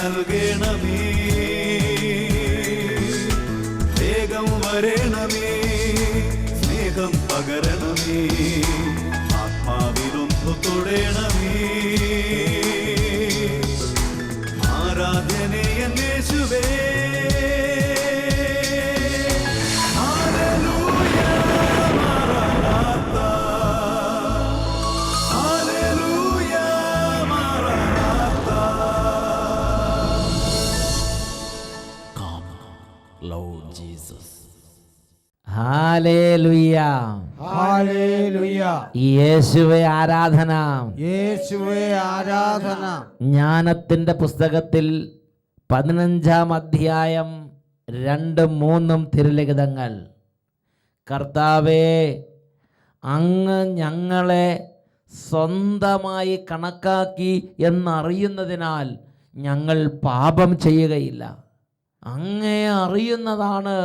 നൽകണമേ, വേഗം വരണമേ, സ്നേഹം പകരണമേ, ആത്മാവിലൊന്നു തൊടണമേ. ആരാധനയൻ യേശുവേ, ഹല്ലേലൂയ, ഹല്ലേലൂയ. യേശുവേ ആരാധന, യേശുവേ ആരാധന. ജ്ഞാനത്തിന്റെ പുസ്തകത്തിൽ 15-ാം അധ്യായം 2-3 തിരുലിഖിതങ്ങൾ. കർത്താവേ, അങ്ങ് ഞങ്ങളെ സ്വന്തമായി കണക്കാക്കി എന്നറിയുന്നതിനാൽ ഞങ്ങൾ പാപം ചെയ്യുകയില്ല. അങ്ങയെ അറിയുന്നതാണ്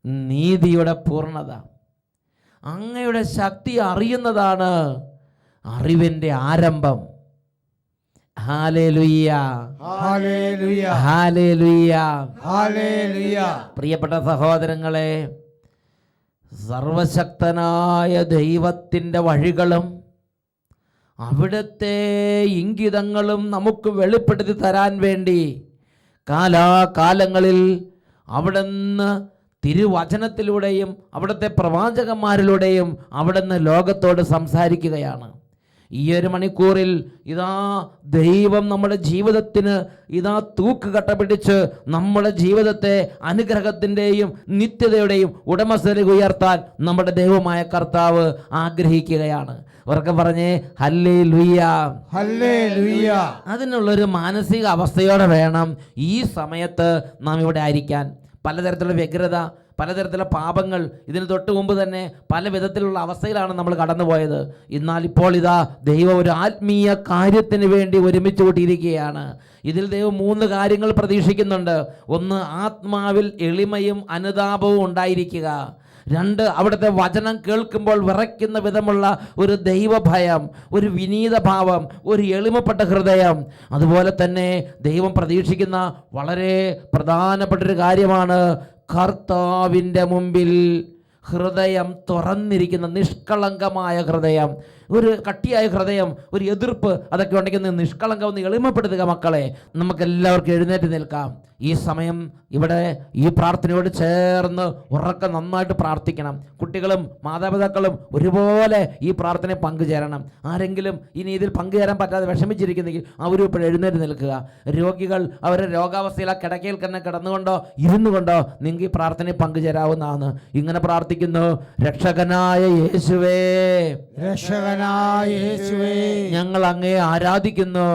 നീതിയുടെ പൂർണ്ണത. അങ്ങയുടെ ശക്തി അറിയുന്നതാണ് അറിവിൻ്റെ ആരംഭം. ഹല്ലേലൂയ, ഹല്ലേലൂയ, ഹല്ലേലൂയ, ഹല്ലേലൂയ. പ്രിയപ്പെട്ട സഹോദരങ്ങളെ, സർവശക്തനായ ദൈവത്തിൻ്റെ വഴികളും അവിടുത്തെ ഇംഗിതങ്ങളും നമുക്ക് വെളിപ്പെടുത്തി തരാൻ വേണ്ടി കാലാകാലങ്ങളിൽ അവിടുന്ന് തിരുവചനത്തിലൂടെയും അവിടുത്തെ പ്രവാചകന്മാരിലൂടെയും അവിടുന്ന് ലോകത്തോട് സംസാരിക്കുകയാണ്. ഈ ഒരു മണിക്കൂറിൽ ഇതാ ദൈവം നമ്മുടെ ജീവിതത്തിന് ഇതാ തൂക്കുകട്ട പിടിച്ച് നമ്മുടെ ജീവിതത്തെ അനുഗ്രഹത്തിൻ്റെയും നിത്യതയുടെയും ഉടമസ്ഥതയിലേക്ക് ഉയർത്താൻ നമ്മുടെ ദൈവമായ കർത്താവ് ആഗ്രഹിക്കുകയാണ്. ഉറക്കെ പറഞ്ഞേ ഹല്ലേലൂയ, ഹല്ലേലൂയ. അതിനുള്ളൊരു മാനസിക അവസ്ഥയോടെ വേണം ഈ സമയത്ത് നാം ഇവിടെ ആയിരിക്കാൻ. പലതരത്തിലുള്ള വ്യഗ്രത, പലതരത്തിലുള്ള പാപങ്ങൾ, ഇതിന് തൊട്ട് മുമ്പ് തന്നെ പല വിധത്തിലുള്ള അവസ്ഥയിലാണ് നമ്മൾ കടന്നുപോയത്. എന്നാൽ ഇപ്പോൾ ഇതാ ദൈവം ഒരു ആത്മീയ കാര്യത്തിന് വേണ്ടി ഒരുമിച്ച് കൂട്ടിയിരിക്കുകയാണ്. ഇതിൽ ദൈവം 3 കാര്യങ്ങൾ പ്രതീക്ഷിക്കുന്നുണ്ട്. 1, ആത്മാവിൽ എളിമയും അനുതാപവും ഉണ്ടായിരിക്കുക. 2, അവിടുത്തെ വചനം കേൾക്കുമ്പോൾ വിറയ്ക്കുന്ന വിധമുള്ള ഒരു ദൈവഭയം, ഒരു വിനീത ഭാവം, ഒരു എളിമപ്പെട്ട ഹൃദയം. അതുപോലെ തന്നെ ദൈവം പ്രതീക്ഷിക്കുന്ന വളരെ പ്രധാനപ്പെട്ടൊരു കാര്യമാണ് കർത്താവിൻ്റെ മുമ്പിൽ ഹൃദയം തുറന്നിരിക്കുന്ന നിഷ്കളങ്കമായ ഹൃദയം. ഒരു കട്ടിയായ ഹൃദയം, ഒരു എതിർപ്പ്, അതൊക്കെ ഉണ്ടെങ്കിൽ നിഷ്കളങ്കം ഒന്ന് എളിമപ്പെടുത്തുക. മക്കളെ, നമുക്കെല്ലാവർക്കും എഴുന്നേറ്റ് നിൽക്കാം. ഈ സമയം ഇവിടെ ഈ പ്രാർത്ഥനയോട് ചേർന്ന് ഉറക്കെ നന്നായിട്ട് പ്രാർത്ഥിക്കണം. കുട്ടികളും മാതാപിതാക്കളും ഒരുപോലെ ഈ പ്രാർത്ഥനയിൽ പങ്കുചേരണം. ആരെങ്കിലും ഇനി ഇതിൽ പങ്കുചേരാൻ പറ്റാതെ വിഷമിച്ചിരിക്കുന്നെങ്കിൽ അവരും ഇപ്പോൾ എഴുന്നേറ്റ് നിൽക്കുക. രോഗികൾ അവരുടെ രോഗാവസ്ഥയിൽ ആ കിടക്കയിൽ തന്നെ കിടന്നുകൊണ്ടോ ഇരുന്നു കൊണ്ടോ നിങ്ങൾക്ക് ഈ പ്രാർത്ഥനയിൽ പങ്കുചേരാവുന്നതാണ്. ഇങ്ങനെ പ്രാർത്ഥിക്കുന്നു: രക്ഷകനായ യേശുവേ, രക്ഷകനായ യേശുവേ, ഞങ്ങൾ അങ്ങയെ ആരാധിക്കുന്നു,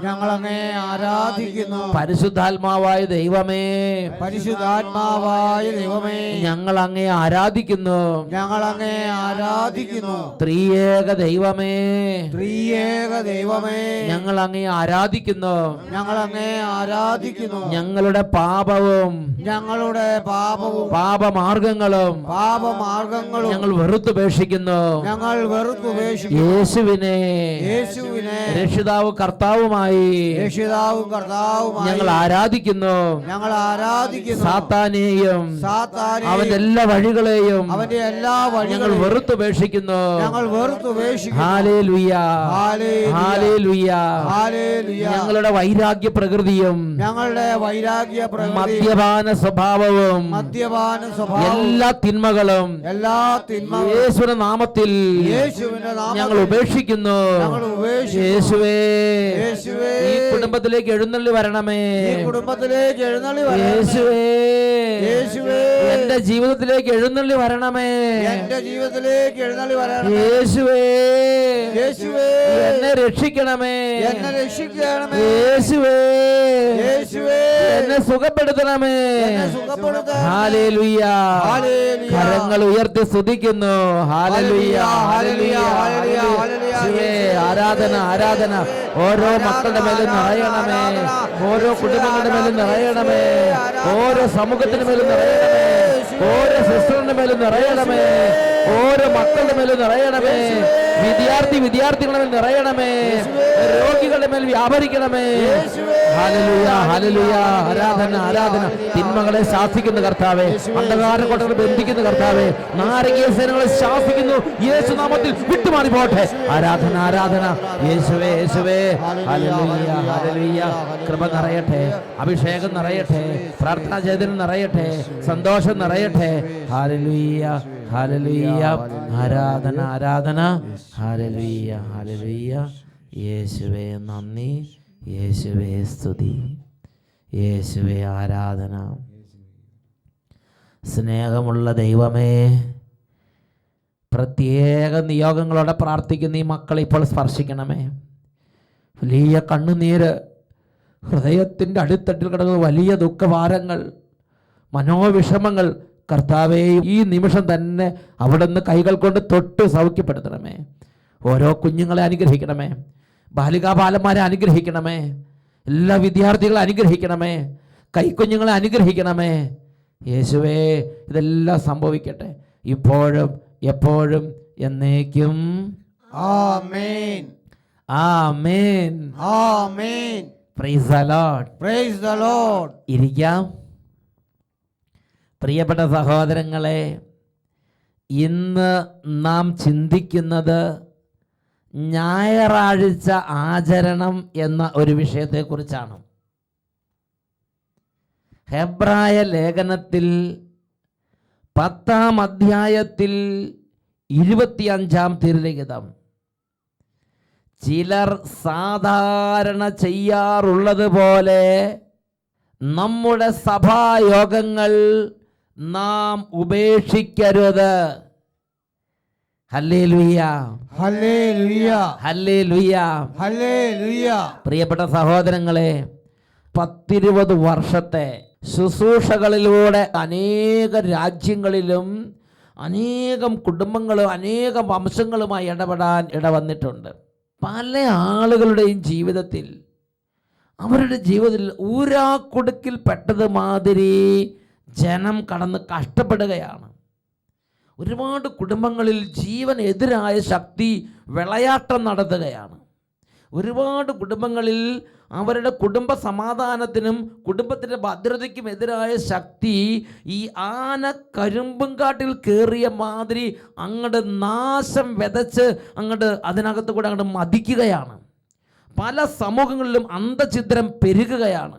ഞങ്ങൾ അങ്ങയെ ആരാധിക്കുന്നു. പരിശുദ്ധാത്മാവായ ദൈവമേ, പരിശുദ്ധാത്മാവായ ദൈവമേ, ഞങ്ങൾ അങ്ങയെ ആരാധിക്കുന്നു, ഞങ്ങൾ അങ്ങയെ ആരാധിക്കുന്നു. ത്രിയേക ദൈവമേ, ത്രിയേക ദൈവമേ, ഞങ്ങൾ അങ്ങയെ ആരാധിക്കുന്നു, ഞങ്ങൾ അങ്ങയെ ആരാധിക്കുന്നു. ഞങ്ങളുടെ പാപവും ഞങ്ങളുടെ പാപവും പാപമാർഗങ്ങളും പാപമാർഗങ്ങളും ഞങ്ങൾ വെറുത്തുപേക്ഷിക്കുന്നു. ഞങ്ങൾ വെറുത്തുപേക്ഷിക്കുന്നു. യേശുവിനെ രക്ഷിതാവും കർത്താവുമായി ഞങ്ങൾ ആരാധിക്കുന്നു. ഞങ്ങൾ ആരാധിക്കുന്നു. സാത്താനെയും അവന്റെ എല്ലാ വഴികളെയും ഞങ്ങൾ വെറുത്തുപേക്ഷിക്കുന്നു. Hallelujah, hallelujah. ഞങ്ങളുടെ വൈരാഗ്യ പ്രകൃതിയും മദ്യപാന സ്വഭാവവും എല്ലാ തിന്മകളും യേശുവിന്റെ നാമത്തിൽ ഞങ്ങൾ ഉപേക്ഷിക്കുന്നു. യേശുവേ, ഈ കുടുംബത്തിലേക്ക് എഴുന്നള്ളി വരണമേ. യേശുവേ, എന്റെ ജീവിതത്തിലേക്ക് എഴുന്നള്ളി വരണമേ. യേശുവേ, എന്നെ രക്ഷിക്കണമേ. യേശുവേ, എന്നെ സുഖപ്പെടുത്തണമേ. ഹല്ലേലൂയ. കരങ്ങൾ ഉയർത്തി സ്തുതിക്കുന്നു. ഹല്ലേലൂയ, ഹല്ലേലൂയ, ഹല്ലേലൂയ. ആരാധന, ആരാധന ഓരോ മക്കളുടെ മേലും നിറയണമേ, ഓരോ കുടുംബങ്ങളുടെ മേലും നിറയണമേ, ഓരോ സമൂഹത്തിന് മേലും നിറയണമേ, ഓരോ സിസ്റ്ററിന്റെ മേലും നിറയണമേ. ഓരോ മക്കളുടെ മേൽ നിറയണമേ. വിദ്യാർത്ഥികളുടെ മേൽ നിറയണമേ. രോഗികളുടെ മേൽ വ്യാപരിക്കണമേ. Hallelujah, hallelujah. ആരാധന. തിന്മകളെ ശാസിക്കുന്ന കർത്താവേ, അന്ധകാര കോട്ടകളെ ബന്ധിക്കുന്ന കർത്താവേ, നാരകീയ സേനകളെ ശാസിക്കുന്നു. യേശുനാമത്തിൽ വിട്ടുമാറി പോട്ടെ. ആരാധന. യേശുവേ. Hallelujah, hallelujah. കൃപ നിറയട്ടെ, അഭിഷേകം നിറയട്ടെ, പ്രാർത്ഥനാ ചൈതന്യം നിറയട്ടെ, സന്തോഷം നിറയട്ടെ. Hallelujah, hallelujah. ആരാധന. ഹല്ലേലൂയ. യേശുവേ നന്ദി, യേശുവേ സ്തുതി, യേശുവേ ആരാധന. സ്നേഹമുള്ള ദൈവമേ, പ്രത്യേക നിയോഗങ്ങളോടെ പ്രാർത്ഥിക്കുന്ന ഈ മക്കളെ ഇപ്പോൾ സ്പർശിക്കണമേ. വലിയ കണ്ണുനീര്, ഹൃദയത്തിൻ്റെ അടിത്തട്ടിൽ കിടക്കുന്ന വലിയ ദുഃഖഭാരങ്ങൾ, മനോവിഷമങ്ങൾ കർത്താവേ, ഈ നിമിഷം തന്നെ അവിടുന്ന് കൈകൾ കൊണ്ട് തൊട്ട് സൗഖ്യപ്പെടുത്തണമേ. ഓരോ കുഞ്ഞുങ്ങളെ അനുഗ്രഹിക്കണമേ, ബാലികാബാലന്മാരെ അനുഗ്രഹിക്കണമേ, എല്ലാ വിദ്യാർത്ഥികളെ അനുഗ്രഹിക്കണമേ, കൈക്കുഞ്ഞുങ്ങളെ അനുഗ്രഹിക്കണമേ. യേശുവേ, ഇതെല്ലാം സംഭവിക്കട്ടെ ഇപ്പോഴും എപ്പോഴും എന്നേക്കും. ആമേൻ. ആമേൻ. ആമേൻ. Praise the Lord. Praise the Lord. ഇരിക്കാം. പ്രിയപ്പെട്ട സഹോദരങ്ങളെ, ഇന്ന് നാം ചിന്തിക്കുന്നത് ഞായറാഴ്ച ആചരണം എന്ന ഒരു വിഷയത്തെക്കുറിച്ചാണ്. ഹെബ്രായ ലേഖനത്തിൽ 10-ാം അധ്യായത്തിൽ 25-ാം തിരുലിഖിതം, ചിലർ സാധാരണ ചെയ്യാറുള്ളത് പോലെ നമ്മുടെ സഭായോഗങ്ങൾ നാം ഉപേക്ഷിക്കരുത്. ഹല്ലേലൂയ, ഹല്ലേലൂയ, ഹല്ലേലൂയ, ഹല്ലേലൂയ. പ്രിയപ്പെട്ട സഹോദരങ്ങളെ, 10-20 വർഷത്തെ ശുശ്രൂഷകളിലൂടെ അനേക രാജ്യങ്ങളിലും അനേകം കുടുംബങ്ങളും അനേകം വംശങ്ങളുമായി ഇടപെടാൻ ഇടവന്നിട്ടുണ്ട്. പല ആളുകളുടെയും ജീവിതത്തിൽ, അവരുടെ ജീവിതത്തിൽ ഊരാക്കുടുക്കിൽ പെട്ടത് മാതിരി ജനം കടന്ന് കഷ്ടപ്പെടുകയാണ്. ഒരുപാട് കുടുംബങ്ങളിൽ ജീവൻ എതിരായ ശക്തി വിളയാട്ടം നടത്തുകയാണ്. ഒരുപാട് കുടുംബങ്ങളിൽ അവരുടെ കുടുംബ സമാധാനത്തിനും കുടുംബത്തിൻ്റെ ഭദ്രതയ്ക്കും എതിരായ ശക്തി ഈ ആന കരിമ്പും കാട്ടിൽ കയറിയ മാതിരി അങ്ങോട്ട് നാശം വിതച്ച് അങ്ങോട്ട് അതിനകത്ത് കൂടെ അങ്ങോട്ട് മതിക്കുകയാണ്. പല സമൂഹങ്ങളിലും അന്ധഛിദ്രം പെരുകുകയാണ്.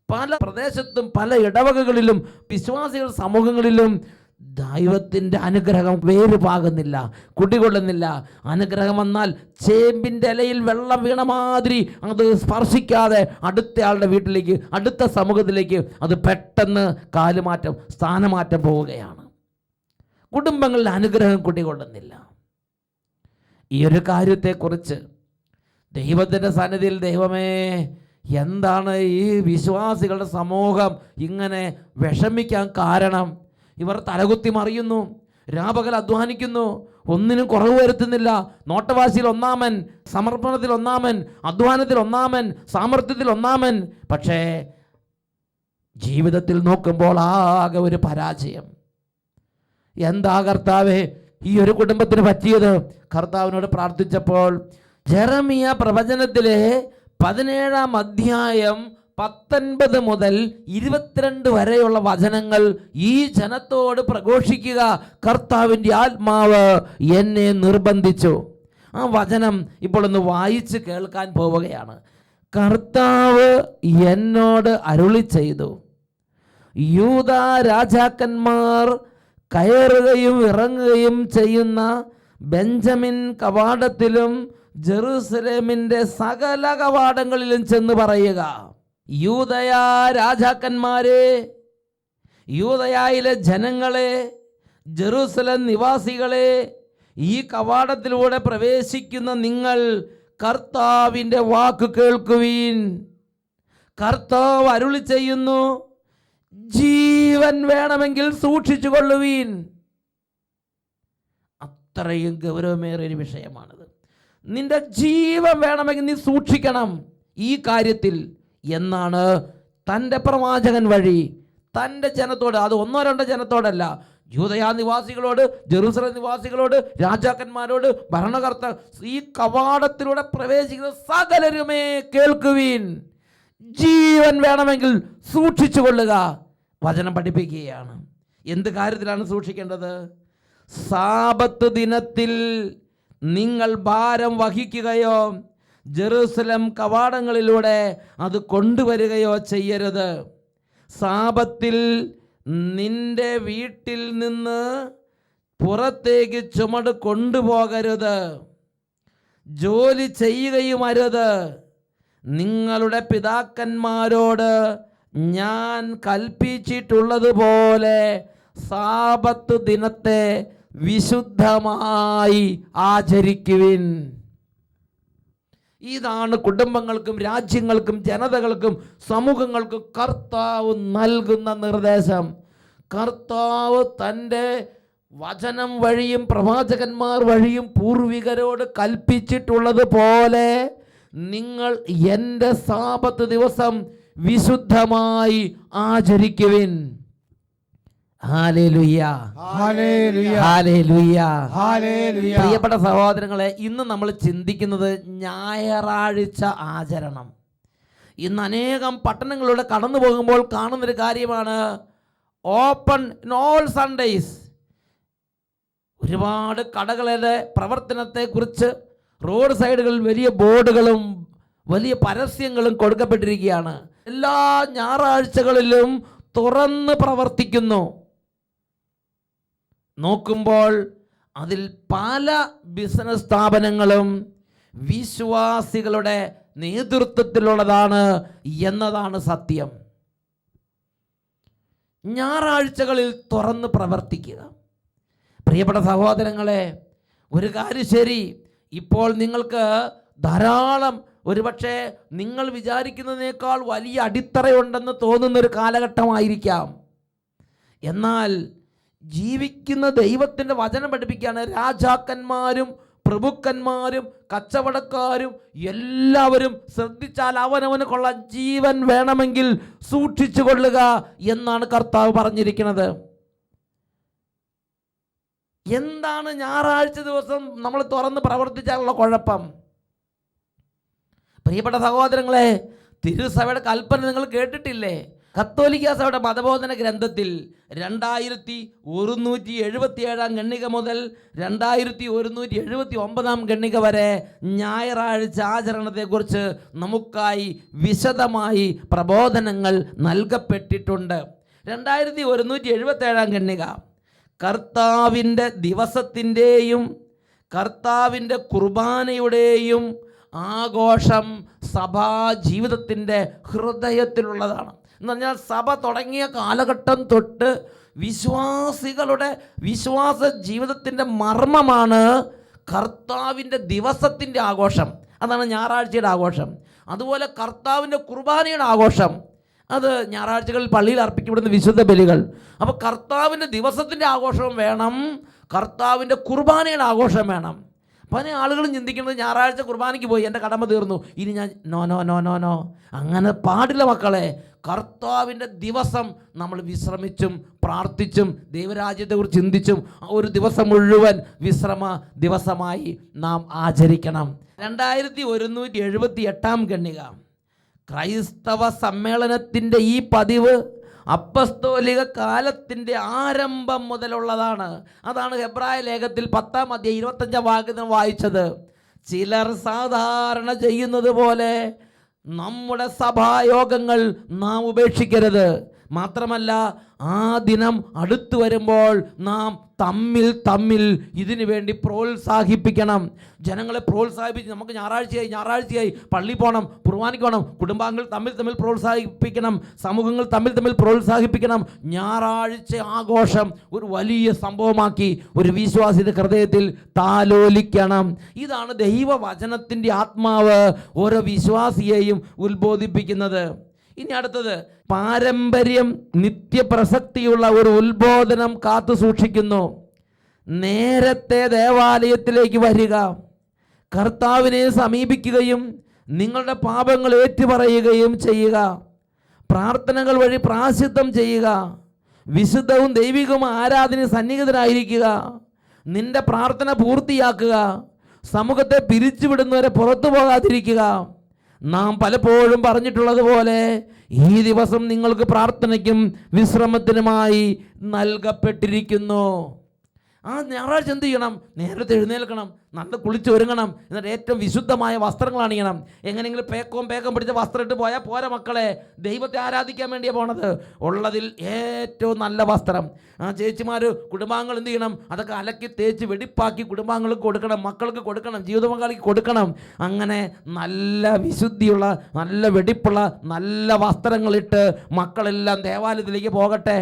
പല പ്രദേശത്തും പല ഇടവകകളിലും വിശ്വാസികൾ സമൂഹങ്ങളിലും ദൈവത്തിൻ്റെ അനുഗ്രഹം വേരുപാകുന്നില്ല, കുടികൊള്ളുന്നില്ല. അനുഗ്രഹം വന്നാൽ ചേമ്പിൻ്റെ ഇലയിൽ വെള്ളം വീണ മാതിരി അത് സ്പർശിക്കാതെ അടുത്തയാളുടെ വീട്ടിലേക്ക്, അടുത്ത സമൂഹത്തിലേക്ക് അത് പെട്ടെന്ന് കാലുമാറ്റം, സ്ഥാനമാറ്റം പോവുകയാണ്. കുടുംബങ്ങളിൽ അനുഗ്രഹം കുടികൊള്ളുന്നില്ല. ഈ ഒരു കാര്യത്തെക്കുറിച്ച് ദൈവത്തിൻ്റെ സന്നിധിയിൽ, ദൈവമേ, എന്താണ് ഈ വിശ്വാസികളുടെ സമൂഹം ഇങ്ങനെ വിഷമിക്കാൻ കാരണം? ഇവർ തലകുത്തി മറിയുന്നു, രാപകൽ അധ്വാനിക്കുന്നു, ഒന്നിനും കുറവ് വരുത്തുന്നില്ല. നോട്ടവാശിയിൽ ഒന്നാമൻ, സമർപ്പണത്തിൽ ഒന്നാമൻ, അധ്വാനത്തിൽ ഒന്നാമൻ, സാമർത്ഥ്യത്തിൽ ഒന്നാമൻ. പക്ഷേ ജീവിതത്തിൽ നോക്കുമ്പോൾ ആകെ ഒരു പരാജയം. എന്താ കർത്താവേ ഈ ഒരു കുടുംബത്തിന് പറ്റിയത്? കർത്താവിനോട് പ്രാർത്ഥിച്ചപ്പോൾ ജെറമിയ പ്രവചനത്തിലെ 17-ാം അധ്യായം 19 മുതൽ 22 വരെയുള്ള വചനങ്ങൾ ഈ ജനത്തോട് പ്രഘോഷിക്കുക. കർത്താവിൻ്റെ ആത്മാവ് എന്നെ നിർബന്ധിച്ചു. ആ വചനം ഇപ്പോൾ ഒന്ന് വായിച്ച് കേൾക്കാൻ പോവുകയാണ്. കർത്താവ് എന്നോട് അരുളി ചെയ്തു, യൂദാ രാജാക്കന്മാർ കയറുകയും ഇറങ്ങുകയും ചെയ്യുന്ന ബെഞ്ചമിൻ കവാടത്തിലും ജെറുസലേമിൻ്റെ സകല കവാടങ്ങളിലും ചെന്ന് പറയുക, യൂദയാ രാജാക്കന്മാരെ, യൂദയായിലെ ജനങ്ങളെ, ജെറുസലേം നിവാസികളെ, ഈ കവാടത്തിലൂടെ പ്രവേശിക്കുന്ന നിങ്ങൾ കർത്താവിൻ്റെ വാക്ക് കേൾക്കുവീൻ. കർത്താവ് അരുളി ചെയ്യുന്നു, ജീവൻ വേണമെങ്കിൽ സൂക്ഷിച്ചു കൊള്ളുവീൻ. അത്രയും ഗൗരവമേറിയൊരു വിഷയമാണിത്. നിന്റെ ജീവൻ വേണമെങ്കിൽ നീ സൂക്ഷിക്കണം ഈ കാര്യത്തിൽ എന്നാണ് തൻ്റെ പ്രവാചകൻ വഴി തൻ്റെ ജനത്തോട്, അത് 1-2 ജനത്തോടല്ല, യൂദയാ നിവാസികളോട്, ജെറൂസലേം നിവാസികളോട്, രാജാക്കന്മാരോട്, ഭരണകർത്ത, ഈ കവാടത്തിലൂടെ പ്രവേശിക്കുന്ന സകലരുമേ കേൾക്കുവിൻ, ജീവൻ വേണമെങ്കിൽ സൂക്ഷിച്ചു കൊള്ളുക. വചനം പഠിപ്പിക്കുകയാണ്. എന്ത് കാര്യത്തിലാണ് സൂക്ഷിക്കേണ്ടത്? സാബത്ത് ദിനത്തിൽ നിങ്ങൾ ഭാരം വഹിക്കുകയോ ജെറൂസലേം കവാടങ്ങളിലൂടെ അത് കൊണ്ടുവരികയോ ചെയ്യരുത്. സാബത്തിൽ നിന്റെ വീട്ടിൽ നിന്ന് പുറത്തേക്ക് ചുമട് കൊണ്ടുപോകരുത്. ജോലി ചെയ്യുകയും അരുത്. നിങ്ങളുടെ പിതാക്കന്മാരോട് ഞാൻ കൽപ്പിച്ചിട്ടുള്ളതുപോലെ സാബത്ത് ദിനത്തെ വിശുദ്ധമായി ആചരിക്കുവിൻ. ഇതാണ് കുടുംബങ്ങൾക്കും രാജ്യങ്ങൾക്കും ജനതകൾക്കും സമൂഹങ്ങൾക്കും കർത്താവ് നൽകുന്ന നിർദ്ദേശം. കർത്താവ് തൻ്റെ വചനം വഴിയും പ്രവാചകന്മാർ വഴിയും പൂർവികരോട് കൽപ്പിച്ചിട്ടുള്ളതുപോലെ നിങ്ങൾ എൻ്റെ സാബത്ത് ദിവസം വിശുദ്ധമായി ആചരിക്കുവിൻ. ഹല്ലേലൂയ, ഹല്ലേലൂയ, ഹല്ലേലൂയ, ഹല്ലേലൂയ. പ്രിയപ്പെട്ട സഹോദരങ്ങളെ, ഇന്ന് നമ്മൾ ചിന്തിക്കുന്നത് ഞായറാഴ്ച ആചരണം. ഇന്ന് അനേകം പട്ടണങ്ങളിലൂടെ കടന്നു പോകുമ്പോൾ കാണുന്നൊരു കാര്യമാണ് ഓപ്പൺ ഇൻ ഓൾ സൺഡേയ്സ്. ഒരുപാട് കടകളുടെ പ്രവർത്തനത്തെക്കുറിച്ച് റോഡ് സൈഡുകളിൽ വലിയ ബോർഡുകളും വലിയ പരസ്യങ്ങളും കൊടുക്കപ്പെട്ടിരിക്കുകയാണ്. എല്ലാ ഞായറാഴ്ചകളിലും തുറന്ന് പ്രവർത്തിക്കുന്നു. നോക്കുമ്പോൾ അതിൽ പല ബിസിനസ് സ്ഥാപനങ്ങളും വിശ്വാസികളുടെ നേതൃത്വത്തിലുള്ളതാണ് എന്നതാണ് സത്യം. ഞായറാഴ്ചകളിൽ തുറന്ന് പ്രവർത്തിക്കുക. പ്രിയപ്പെട്ട സഹോദരങ്ങളെ, ഒരു കാര്യം ശരി, ഇപ്പോൾ നിങ്ങൾക്ക് ധാരാളം, ഒരുപക്ഷെ നിങ്ങൾ വിചാരിക്കുന്നതിനേക്കാൾ വലിയ അടിത്തറയുണ്ടെന്ന് തോന്നുന്നൊരു കാലഘട്ടമായിരിക്കാം. എന്നാൽ ജീവിക്കുന്ന ദൈവത്തിൻ്റെ വചനം പഠിപ്പിക്കുകയാണ്, രാജാക്കന്മാരും പ്രഭുക്കന്മാരും കച്ചവടക്കാരും എല്ലാവരും ശ്രദ്ധിച്ചാൽ അവനവന് കൊള്ളാൻ ജീവൻ വേണമെങ്കിൽ സൂക്ഷിച്ചു കൊള്ളുക എന്നാണ് കർത്താവ് പറഞ്ഞിരിക്കുന്നത്. എന്താണ് ഞായറാഴ്ച ദിവസം നമ്മൾ തുറന്ന് പ്രവർത്തിച്ചാലുള്ള കുഴപ്പം? പ്രിയപ്പെട്ട സഹോദരങ്ങളെ, തിരുസഭയുടെ കൽപ്പന നിങ്ങൾ കേട്ടിട്ടില്ലേ? കത്തോലിക്ക സഭയുടെ മതബോധന ഗ്രന്ഥത്തിൽ 2177 ഖണ്ഡിക മുതൽ 2179 ഖണ്ഡിക വരെ ഞായറാഴ്ച ആചരണത്തെക്കുറിച്ച് നമുക്കായി വിശദമായി പ്രബോധനങ്ങൾ നൽകപ്പെട്ടിട്ടുണ്ട്. 2177 ഖണ്ഡിക കർത്താവിൻ്റെ ദിവസത്തിൻ്റെയും കർത്താവിൻ്റെ കുർബാനയുടെയും ആഘോഷം സഭാ ജീവിതത്തിൻ്റെ ഹൃദയത്തിലുള്ളതാണ്. എന്ന് പറഞ്ഞാൽ സഭ തുടങ്ങിയ കാലഘട്ടം തൊട്ട് വിശ്വാസികളുടെ വിശ്വാസ ജീവിതത്തിൻ്റെ മർമ്മമാണ് കർത്താവിൻ്റെ ദിവസത്തിൻ്റെ ആഘോഷം. അതാണ് ഞായറാഴ്ചയുടെ ആഘോഷം. അതുപോലെ കർത്താവിൻ്റെ കുർബാനയുടെ ആഘോഷം, അത് ഞായറാഴ്ചകളിൽ പള്ളിയിൽ അർപ്പിക്കപ്പെടുന്ന വിശുദ്ധ ബലികൾ. അപ്പോൾ കർത്താവിൻ്റെ ദിവസത്തിൻ്റെ ആഘോഷവും വേണം, കർത്താവിൻ്റെ കുർബാനയുടെ ആഘോഷം വേണം. പല ആളുകളും ചിന്തിക്കുന്നത് ഞായറാഴ്ച കുർബാനയ്ക്ക് പോയി, എൻ്റെ കടമ തീർന്നു, ഇനി ഞാൻ no no no no no അങ്ങനെ പാടില്ല മക്കളെ. കർത്താവിൻ്റെ ദിവസം നമ്മൾ വിശ്രമിച്ചും പ്രാർത്ഥിച്ചും ദൈവരാജ്യത്തെക്കുറിച്ച് ചിന്തിച്ചും ഒരു ദിവസം മുഴുവൻ വിശ്രമ ദിവസമായി നാം ആചരിക്കണം. 2178 ഖണ്ഡിക ക്രൈസ്തവ സമ്മേളനത്തിൻ്റെ ഈ പതിവ് അപ്പസ്തോലിക കാലത്തിൻ്റെ ആരംഭം മുതലുള്ളതാണ്. അതാണ് ഹെബ്രായ ലേഖത്തിൽ 10-ാം അധ്യായം 25-ാം വാക്യം വായിച്ചത്. ചിലർ സാധാരണ ചെയ്യുന്നത് പോലെ നമ്മുടെ സഭായോഗങ്ങൾ നാം ഉപേക്ഷിക്കരുത്. മാത്രമല്ല, ആ ദിനം അടുത്തു വരുമ്പോൾ നാം തമ്മിൽ ഇതിനു വേണ്ടി പ്രോത്സാഹിപ്പിക്കണം. ജനങ്ങളെ പ്രോത്സാഹിപ്പിച്ച് നമുക്ക് ഞായറാഴ്ചയായി പള്ളി പോകണം, കുർബാനയ്ക്ക് പോകണം, കുടുംബാംഗങ്ങൾ തമ്മിൽ പ്രോത്സാഹിപ്പിക്കണം, സമൂഹങ്ങൾ തമ്മിൽ പ്രോത്സാഹിപ്പിക്കണം. ഞായറാഴ്ച ആഘോഷം ഒരു വലിയ സംഭവമാക്കി ഒരു വിശ്വാസിയുടെ ഹൃദയത്തിൽ താലോലിക്കണം. ഇതാണ് ദൈവവചനത്തിൻ്റെ ആത്മാവ് ഓരോ വിശ്വാസിയെയും ഉത്ബോധിപ്പിക്കുന്നത്. ഇനി അടുത്തത്, പാരമ്പര്യം നിത്യപ്രസക്തിയുള്ള ഒരു ഉത്ബോധനം കാത്തു സൂക്ഷിക്കുന്നു. നേരത്തെ ദേവാലയത്തിലേക്ക് വരിക, കർത്താവിനെ സമീപിക്കുകയും നിങ്ങളുടെ പാപങ്ങൾ ഏറ്റുപറയുകയും ചെയ്യുക, പ്രാർത്ഥനകൾ വഴി പ്രായശ്ചിത്തം ചെയ്യുക, വിശുദ്ധവും ദൈവികവും ആരാധന സന്നിഹിതരായിരിക്കുക, നിന്റെ പ്രാർത്ഥന പൂർത്തിയാക്കുക, സമൂഹത്തെ പിരിച്ചുവിടുന്നവരെ പുറത്തു പോകാതിരിക്കുക. നാം പലപ്പോഴും പറഞ്ഞിട്ടുള്ളതുപോലെ ഈ ദിവസം നിങ്ങൾക്ക് പ്രാർത്ഥനയ്ക്കും വിശ്രമത്തിനുമായി നൽകപ്പെട്ടിരിക്കുന്നു. ആ ഞായറാഴ്ച എന്ത് ചെയ്യണം? നേരത്തെ എഴുന്നേൽക്കണം, നല്ല കുളിച്ചൊരുങ്ങണം, എന്നിട്ട് ഏറ്റവും വിശുദ്ധമായ വസ്ത്രങ്ങൾ അണിയണം. എങ്ങനെയെങ്കിലും പേക്കം പിടിച്ച വസ്ത്രം ഇട്ട് പോയാൽ പോരാ മക്കളെ, ദൈവത്തെ ആരാധിക്കാൻ വേണ്ടിയാണ് പോണത്. ഉള്ളതിൽ ഏറ്റവും നല്ല വസ്ത്രം ആ ചേച്ചിമാർ കുടുംബാംഗങ്ങൾ എന്ത് ചെയ്യണം? അതൊക്കെ അലക്കി തേച്ച് വെടിപ്പാക്കി കുടുംബാംഗങ്ങൾക്ക് കൊടുക്കണം, മക്കൾക്ക് കൊടുക്കണം, ജീവിത പങ്കാളിക്ക് കൊടുക്കണം. അങ്ങനെ നല്ല വിശുദ്ധിയുള്ള നല്ല വെടിപ്പുള്ള നല്ല വസ്ത്രങ്ങളിട്ട് മക്കളെല്ലാം ദേവാലയത്തിലേക്ക് പോകട്ടെ.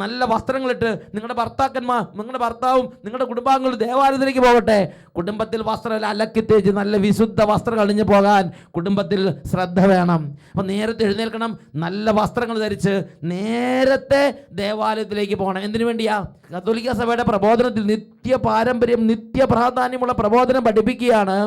നല്ല വസ്ത്രങ്ങളിട്ട് നിങ്ങളുടെ ഭർത്താക്കന്മാർ, നിങ്ങളുടെ ഭർത്താവും നിങ്ങളുടെ കുടുംബാംഗങ്ങളും ദേവാലയത്തിലേക്ക് പോകട്ടെ. കുടുംബത്തിൽ വസ്ത്രം അലക്കി തേച്ച് നല്ല വിശുദ്ധ വസ്ത്രം അണിഞ്ഞു പോകാൻ കുടുംബത്തിൽ ശ്രദ്ധ വേണം. അപ്പം നേരത്തെ എഴുന്നേൽക്കണം, നല്ല വസ്ത്രങ്ങൾ ധരിച്ച് നേരത്തെ ദേവാലയത്തിലേക്ക് പോകണം. എന്തിനു വേണ്ടിയാ? കത്തോലിക്ക സഭയുടെ പ്രബോധനത്തിൽ നിത്യ പാരമ്പര്യം, നിത്യ പ്രാധാന്യമുള്ള പ്രബോധനം പഠിപ്പിക്കുകയാണ്.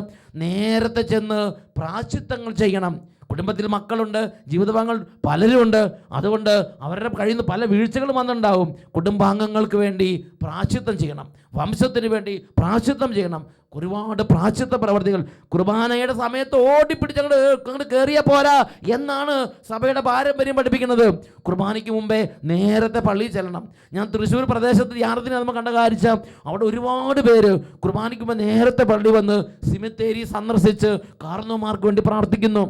നേരത്തെ ചെന്ന് പ്രായശ്ചിത്തങ്ങൾ ചെയ്യണം. കുടുംബത്തിൽ മക്കളുണ്ട്, ജീവിതഭാഗങ്ങൾ പലരുമുണ്ട്. അതുകൊണ്ട് അവരുടെ കഴിയുന്ന പല വീഴ്ചകളും വന്നിട്ടുണ്ടാവും. കുടുംബാംഗങ്ങൾക്ക് വേണ്ടി പ്രായശ്ചിത്തം ചെയ്യണം, വംശത്തിന് വേണ്ടി പ്രായശ്ചിത്തം ചെയ്യണം. ഒരുപാട് പ്രായശ്ചിത്ത പ്രവർത്തികൾ കുർബാനയുടെ സമയത്ത് ഓടിപ്പിടിച്ച് അങ്ങോട്ട് കയറിയാൽ പോരാ എന്നാണ് സഭയുടെ പാരമ്പര്യം പഠിപ്പിക്കുന്നത്. കുർബാനയ്ക്ക് മുമ്പേ നേരത്തെ പള്ളിയിൽ ചെല്ലണം. ഞാൻ തൃശ്ശൂർ പ്രദേശത്ത് ധ്യാനത്തിന് നമ്മൾ കണ്ട കാഴ്ച, അവിടെ ഒരുപാട് പേര് കുർബാനയ്ക്ക് മുമ്പ് നേരത്തെ പള്ളി വന്ന് സിമിത്തേരി സന്ദർശിച്ച് കാർന്നോമാർക്ക് വേണ്ടി പ്രാർത്ഥിക്കുന്നു.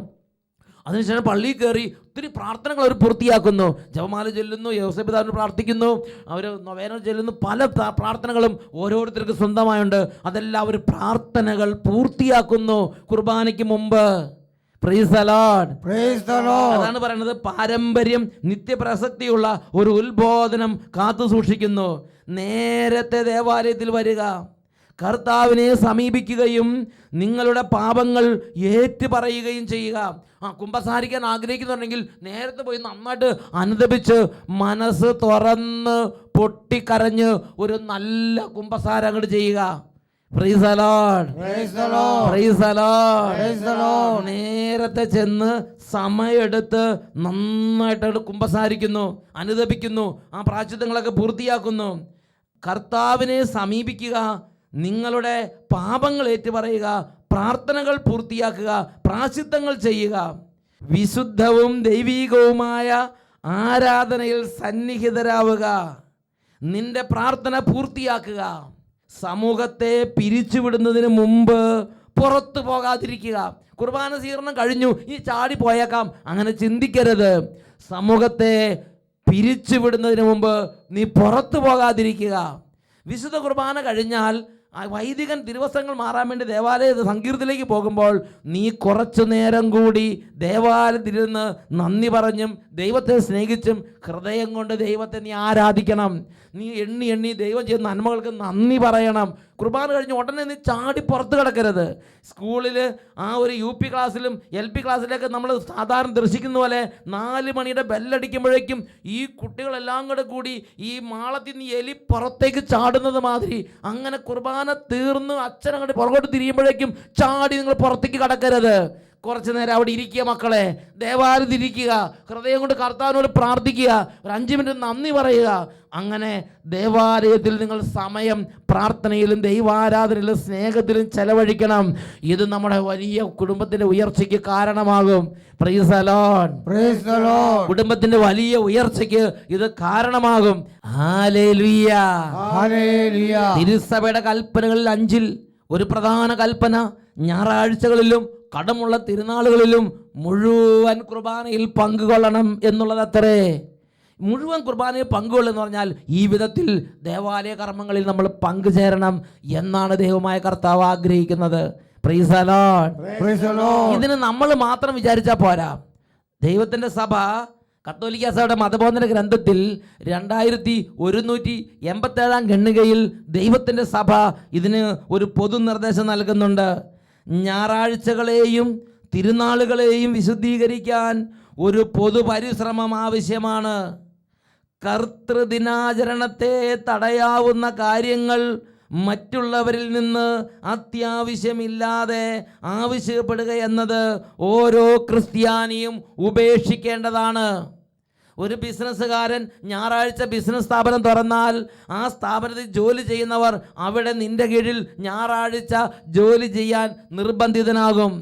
അതിനുശേഷം പള്ളിയിൽ കയറി ഒത്തിരി പ്രാർത്ഥനകൾ അവർ പൂർത്തിയാക്കുന്നു. ജപമാല ചൊല്ലുന്നു, യോസേപ്പിതാവിന് പ്രാർത്ഥിക്കുന്നു, അവർ നൊവേന ചൊല്ലുന്നു. പല പ്രാർത്ഥനകളും ഓരോരുത്തർക്ക് സ്വന്തമായുണ്ട്. അതെല്ലാം അവർ പ്രാർത്ഥനകൾ പൂർത്തിയാക്കുന്നു കുർബാനയ്ക്ക് മുമ്പ്. Price the Lord. Praise the Lord. അതാണ് പറയുന്നത്, പാരമ്പര്യം നിത്യപ്രസക്തിയുള്ള ഒരു ഉത്ബോധനം കാത്തു സൂക്ഷിക്കുന്നു. നേരത്തെ ദേവാലയത്തിൽ വരിക, കർത്താവിനെ സമീപിക്കുകയും നിങ്ങളുടെ പാപങ്ങൾ ഏറ്റുപറയുകയും ചെയ്യുക. കുമ്പസാരിക്കാൻ ആഗ്രഹിക്കുന്നുണ്ടെങ്കിൽ നേരത്തെ പോയി നന്നായിട്ട് അനുദപിച്ച് മനസ്സ് തുറന്ന് പൊട്ടിക്കരഞ്ഞ് ഒരു നല്ല കുമ്പസാരം അങ്ങോട്ട് ചെയ്യുക. Price the Lord. Praise the Lord. Praise the Lord. Praise the Lord. നേരത്തെ ചെന്ന് സമയമെടുത്ത് നന്നായിട്ട് കുമ്പസാരിക്കുന്നു, അനുദപിക്കുന്നു, ആ പ്രായശ്ചിത്തങ്ങളൊക്കെ പൂർത്തിയാക്കുന്നു. കർത്താവിനെ സമീപിക്കുക, നിങ്ങളുടെ പാപങ്ങൾ ഏറ്റുപറയുക, പ്രാർത്ഥനകൾ പൂർത്തിയാക്കുക, പ്രായശ്ചിത്തങ്ങൾ ചെയ്യുക. വിശുദ്ധവും ദൈവീകവുമായ ആരാധനയിൽ സന്നിഹിതരാവുക, നിന്റെ പ്രാർത്ഥന പൂർത്തിയാക്കുക. സമൂഹത്തെ പിരിച്ചുവിടുന്നതിന് മുമ്പ് പുറത്തു പോകാതിരിക്കുക. കുർബാന സ്വീകരണം കഴിഞ്ഞു, ഈ ചാടി പോയേക്കാം, അങ്ങനെ ചിന്തിക്കരുത്. സമൂഹത്തെ പിരിച്ചുവിടുന്നതിന് മുമ്പ് നീ പുറത്തു പോകാതിരിക്കുക. വിശുദ്ധ കുർബാന കഴിഞ്ഞാൽ വൈദികൻ തിരുവസ്ത്രങ്ങൾ മാറാൻ വേണ്ടി ദേവാലയ സങ്കീർത്തനത്തിലേക്ക് പോകുമ്പോൾ നീ കുറച്ചു നേരം കൂടി ദേവാലയത്തിലിരുന്ന് നന്ദി പറഞ്ഞും ദൈവത്തെ സ്നേഹിച്ചും ഹൃദയം കൊണ്ട് ദൈവത്തെ നീ ആരാധിക്കണം. നീ എണ്ണി എണ്ണി ദൈവം ചെയ്യുന്ന നന്മകൾക്ക് നന്ദി പറയണം. കുർബാന കഴിഞ്ഞ് ഉടനെ നീ ചാടി പുറത്ത് കിടക്കരുത്. സ്കൂളിൽ ആ ഒരു UP ക്ലാസ്സിലും LP ക്ലാസ്സിലൊക്കെ നമ്മൾ സാധാരണ ദർശിക്കുന്ന പോലെ 4 മണിയുടെ ബെല്ലടിക്കുമ്പോഴേക്കും ഈ കുട്ടികളെല്ലാം കൂടി ഈ മാളത്തിൽ നിന്ന് എലി പുറത്തേക്ക് ചാടുന്നത് മാതിരി അങ്ങനെ കുർബാന തീർന്ന് അച്ഛൻ അങ്ങോട്ട് പുറകോട്ട് തിരിയുമ്പോഴേക്കും ചാടി നിങ്ങൾ പുറത്തേക്ക് കടക്കരുത്. കുറച്ച് നേരം അവിടെ ഇരിക്കുക മക്കളെ, ദേവാലയത്തിൽ ഇരിക്കുക, ഹൃദയം കൊണ്ട് കർത്താവിനോട് പ്രാർത്ഥിക്കുക, ഒരു 5 മിനിറ്റ് നന്ദി പറയുക. അങ്ങനെ ദേവാലയത്തിൽ നിങ്ങൾ സമയം പ്രാർത്ഥനയിലും ദൈവാരാധനയിലും സ്നേഹത്തിലും ചെലവഴിക്കണം. ഇത് നമ്മുടെ വലിയ കുടുംബത്തിൻ്റെ ഉയർച്ചയ്ക്ക് കാരണമാകും. Price the Lord. Praise the Lord. കുടുംബത്തിൻ്റെ വലിയ ഉയർച്ചയ്ക്ക് ഇത് കാരണമാകും. ഹല്ലേലൂയ. ഹല്ലേലൂയ. തിരുസഭയുടെ കൽപ്പനകളിൽ 5-ൽ ഒരു പ്രധാന കൽപ്പന ഞായറാഴ്ചകളിലും കടമുള്ള തിരുനാളുകളിലും മുഴുവൻ കുർബാനയിൽ പങ്കുകൊള്ളണം എന്നുള്ളതത്രേ. മുഴുവൻ കുർബാനയിൽ പങ്കുകൊള്ളുമെന്ന് പറഞ്ഞാൽ ഈ വിധത്തിൽ ദേവാലയ കർമ്മങ്ങളിൽ നമ്മൾ പങ്കുചേരണം എന്നാണ് ദൈവമായ കർത്താവ് ആഗ്രഹിക്കുന്നത്. Price the Lord. Praise the Lord. ഇതിന് നമ്മൾ മാത്രം വിചാരിച്ചാൽ പോരാ. ദൈവത്തിൻ്റെ സഭ കത്തോലിക്ക സഭയുടെ മതബോധന ഗ്രന്ഥത്തിൽ 2187 ഖണ്ഡികയിൽ ദൈവത്തിൻ്റെ സഭ ഇതിന് ഒരു പൊതു നിർദ്ദേശം നൽകുന്നുണ്ട്. ഞായറാഴ്ചകളെയും തിരുനാളുകളെയും വിശുദ്ധീകരിക്കാൻ ഒരു പൊതു പരിശ്രമം ആവശ്യമാണ്. കർത്തൃദിനാചരണത്തെ തടയാവുന്ന കാര്യങ്ങൾ മറ്റുള്ളവരിൽ നിന്ന് അത്യാവശ്യമില്ലാതെ ആവശ്യപ്പെടുക എന്നത് ഓരോ ക്രിസ്ത്യാനിയും ഉപേക്ഷിക്കേണ്ടതാണ്. ഒരു ബിസിനസ്സുകാരൻ ഞായറാഴ്ച ബിസിനസ് സ്ഥാപനം തുറന്നാൽ ആ സ്ഥാപനത്തിൽ ജോലി ചെയ്യുന്നവർ അവിടെ നിന്റെ കീഴിൽ ഞായറാഴ്ച ജോലി ചെയ്യാൻ നിർബന്ധിതനാകും.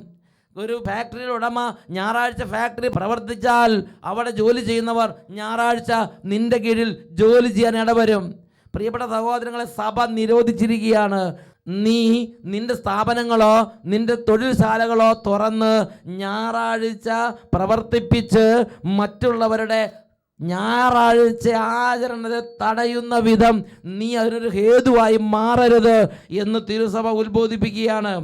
ഒരു ഫാക്ടറിയുടെ ഉടമ ഞായറാഴ്ച ഫാക്ടറി പ്രവർത്തിച്ചാൽ അവിടെ ജോലി ചെയ്യുന്നവർ ഞായറാഴ്ച നിന്റെ കീഴിൽ ജോലി ചെയ്യാൻ ഇടവരും. പ്രിയപ്പെട്ട സഹോദരങ്ങളെ, സഭ നിരോധിച്ചിരിക്കുകയാണ്. നീ നിന്റെ സ്ഥാപനങ്ങളോ നിന്റെ തൊഴിൽശാലകളോ തുറന്ന് ഞായറാഴ്ച പ്രവർത്തിപ്പിച്ച് മറ്റുള്ളവരുടെ ഞായറാഴ്ച ആചരണത്തെ തടയുന്ന വിധം നീ അതിനൊരു ഹേതുവായി മാറരുത് എന്ന് തിരുസഭ ഉത്ബോധിപ്പിക്കുകയാണ്.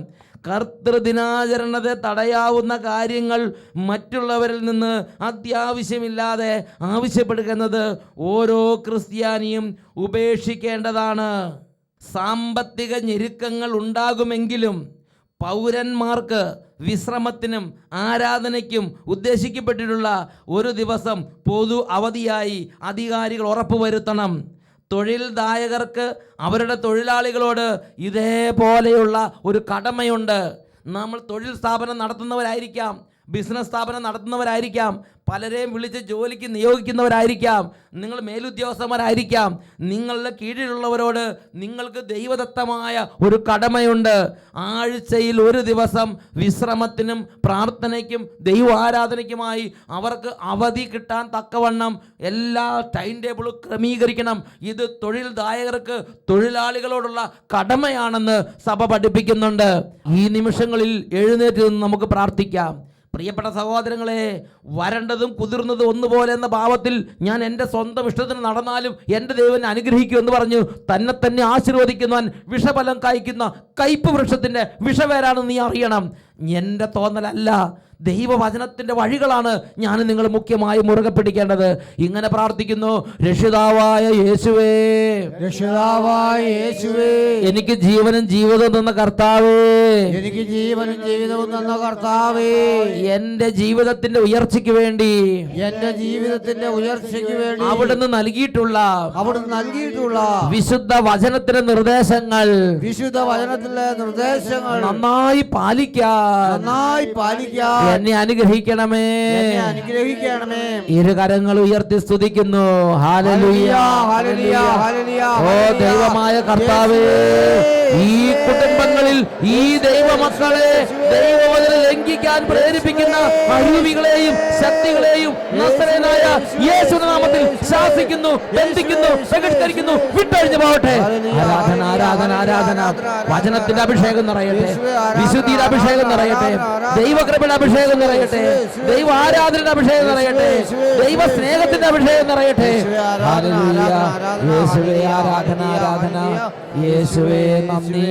കർത്തൃദിനാചരണത്തെ തടയാവുന്ന കാര്യങ്ങൾ മറ്റുള്ളവരിൽ നിന്ന് അത്യാവശ്യമില്ലാതെ ആവശ്യപ്പെടുക എന്നത് ഓരോ ക്രിസ്ത്യാനിയും ഉപേക്ഷിക്കേണ്ടതാണ്. സാമ്പത്തിക ഞെരുക്കങ്ങൾ ഉണ്ടാകുമെങ്കിലും പൗരന്മാർക്ക് വിശ്രമത്തിനും ആരാധനയ്ക്കും ഉദ്ദേശിക്കപ്പെട്ടിട്ടുള്ള ഒരു ദിവസം പൊതു അവധിയായി അധികാരികൾ ഉറപ്പുവരുത്തണം. തൊഴിൽദായകർക്ക് അവരുടെ തൊഴിലാളികളോട് ഇതേപോലെയുള്ള ഒരു കടമയുണ്ട്. നമ്മൾ തൊഴിൽ സ്ഥാപനം നടത്തുന്നവരായിരിക്കാം, ബിസിനസ് സ്ഥാപനം നടത്തുന്നവരായിരിക്കാം, പലരെയും വിളിച്ച് ജോലിക്ക് നിയോഗിക്കുന്നവരായിരിക്കാം, നിങ്ങൾ മേലുദ്യോഗസ്ഥന്മാരായിരിക്കാം. നിങ്ങളുടെ കീഴിലുള്ളവരോട് നിങ്ങൾക്ക് ദൈവദത്തമായ ഒരു കടമയുണ്ട്. ആഴ്ചയിൽ ഒരു ദിവസം വിശ്രമത്തിനും പ്രാർത്ഥനയ്ക്കും ദൈവാരാധനയ്ക്കുമായി അവർക്ക് അവധി കിട്ടാൻ തക്കവണ്ണം എല്ലാ ടൈം ടേബിളും ക്രമീകരിക്കണം. ഇത് തൊഴിൽദായകർക്ക് തൊഴിലാളികളോടുള്ള കടമയാണെന്ന് സഭ പഠിപ്പിക്കുന്നുണ്ട്. ഈ നിമിഷങ്ങളിൽ എഴുന്നേറ്റ് നിന്ന് നമുക്ക് പ്രാർത്ഥിക്കാം. പ്രിയപ്പെട്ട സഹോദരങ്ങളെ, വരണ്ടതും കുതിർന്നതും ഒന്നുപോലെ എന്ന ഭാവത്തിൽ ഞാൻ എൻ്റെ സ്വന്തം ഇഷ്ടത്തിന് നടന്നാലും എൻ്റെ ദൈവം അനുഗ്രഹിക്കും എന്ന് പറഞ്ഞു തന്നെ ആശീർവദിക്കുന്നവൻ വിഷഫലം കായ്ക്കുന്ന കയ്പ് വൃക്ഷത്തിൻ്റെ വിഷവേരാണെന്ന് നീ അറിയണം. എൻ്റെ തോന്നലല്ല, ദൈവവചനത്തിൻ്റെ വഴികളാണ് ഞാൻ നിങ്ങൾ മുഖ്യമായി മുറുകെ പിടിക്കേണ്ടത്. ഇങ്ങനെ പ്രാർത്ഥിക്കുന്നു: രക്ഷിതാവായ യേശുവേ, രക്ഷിതാവായ യേശുവേ, എനിക്ക് ജീവനും ജീവിതവും തന്ന കർത്താവേ, എനിക്ക് ജീവനും ജീവിതവും തന്ന കർത്താവേ, എൻ്റെ ജീവിതത്തിന്റെ ഉയർച്ചയ്ക്ക് വേണ്ടി, എന്റെ ജീവിതത്തിന്റെ ഉയർച്ചയ്ക്ക് വേണ്ടി അവിടുന്ന് നൽകിയിട്ടുള്ള വിശുദ്ധ വചനത്തിന്റെ നിർദ്ദേശങ്ങൾ നന്നായി പാലിക്കാൻ എന്നെ അനുഗ്രഹിക്കണമേ. ഇരുകരങ്ങൾ ഉയർത്തി സ്തുതിക്കുന്നു. ഹല്ലേലൂയ, ഹല്ലേലൂയ, ഹല്ലേലൂയ. ഓ ദൈവമായ കർത്താവേ, ഈ കുടുംബങ്ങളിൽ ഈ ദൈവമക്കളെ ദൈവവചനം ലംഘിക്കാൻ പ്രേരിപ്പിക്കുന്ന അരുവികളെയും ശക്തികളെയും നസറേനായ യേശുവിന്റെ നാമത്തിൽ ശാസിക്കുന്നു, ബന്ധിക്കുന്നു, ബഹിഷ്കരിക്കുന്നു, വിട്ടൊഴിഞ്ഞു പോകട്ടെ. ആരാധന, ആരാധന, ആരാധന. വചനത്തിന്റെ അഭിഷേകം നിറയട്ടെ, വിശുദ്ധിയുടെ അഭിഷേകം നിറയട്ടെ, ദൈവകൃപയുടെ അഭിഷേകം നിറയട്ടെ, ദൈവ ആരാധനയുടെ അഭിഷേകം നിറയട്ടെ, ദൈവ സ്നേഹത്തിന്റെ അഭിഷേകം നിറയട്ടെ. ഹല്ലേലൂയ. യേശുവേ ആരാധന, ആരാധന. യേശുവേ നന്ദി,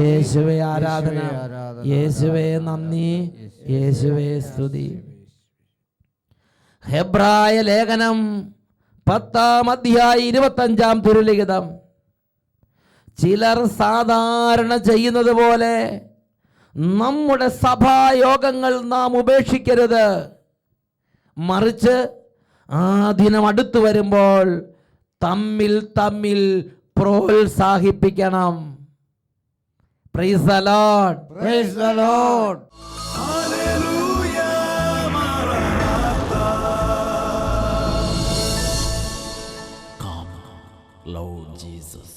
യേശുവേ ആരാധന, യേശുവേ നന്ദി, യേശുവേ സ്തുതി. ഹെബ്രായ ലേഖനം 10-25 തിരുലിഖിതം. ചിലർ സാധാരണ ചെയ്യുന്നത് പോലെ നമ്മുടെ സഭായോഗങ്ങൾ നാം ഉപേക്ഷിക്കരുത്. മറിച്ച് ആ ദിനം അടുത്തു വരുമ്പോൾ തമ്മിൽ തമ്മിൽ പ്രോത്സാഹിപ്പിക്കണം. Praise the Lord, praise the Lord. ഹല്ലേലൂയ, മാറാനാത്ത. Come, Lord Jesus.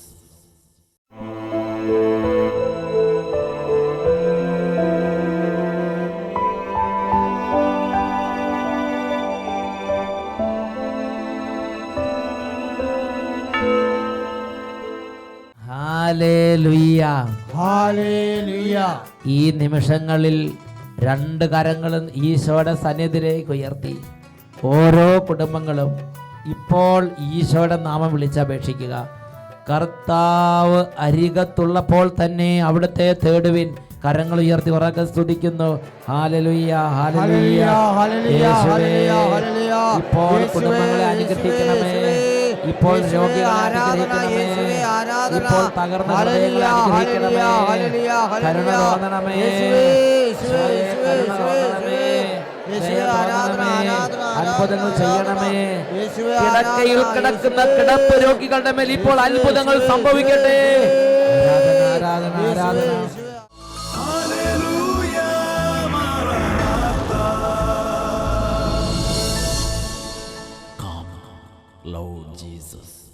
ഹല്ലേലൂയ, ഹല്ലേലൂയ. ഈ നിമിഷങ്ങളിൽ രണ്ട് കരങ്ങളും ഈശോയുടെ സന്നിധിയിലേക്ക് ഉയർത്തി ഓരോ കുടുംബങ്ങളും ഇപ്പോൾ ഈശോയുടെ നാമം വിളിച്ചപേക്ഷിക്കുക. കർത്താവ് അരികത്തുള്ളപ്പോൾ തന്നെ അവിടുത്തെ തേടുവിൻ. കരങ്ങൾ ഉയർത്തി ഉറക്കെ സ്തുതിക്കുന്നു. ഹല്ലേലൂയ, ഹല്ലേലൂയ, യേശുവേ. ഇപ്പോൾ കുടുംബങ്ങളെ അനുഗ്രഹിക്കണമേ, ഇപ്പോൾ രോഗികളെ അനുഗ്രഹിക്കണമേ, ഇപ്പോൾ തകർന്ന ഹൃദയങ്ങളെ അനുഗ്രഹിക്കണമേ, കരുണ തോന്നണമേ, അത്ഭുതങ്ങൾ ചെയ്യണമേ. കിടക്കയിൽ കിടക്കുന്ന കിടപ്പ് രോഗികളുടെ മേൽ ഇപ്പോൾ അത്ഭുതങ്ങൾ സംഭവിക്കട്ടെ. ആരാധന, ആരാധന, ആരാധന. ഹല്ലേലൂയ, മാറാനാത്ത. Lord Jesus.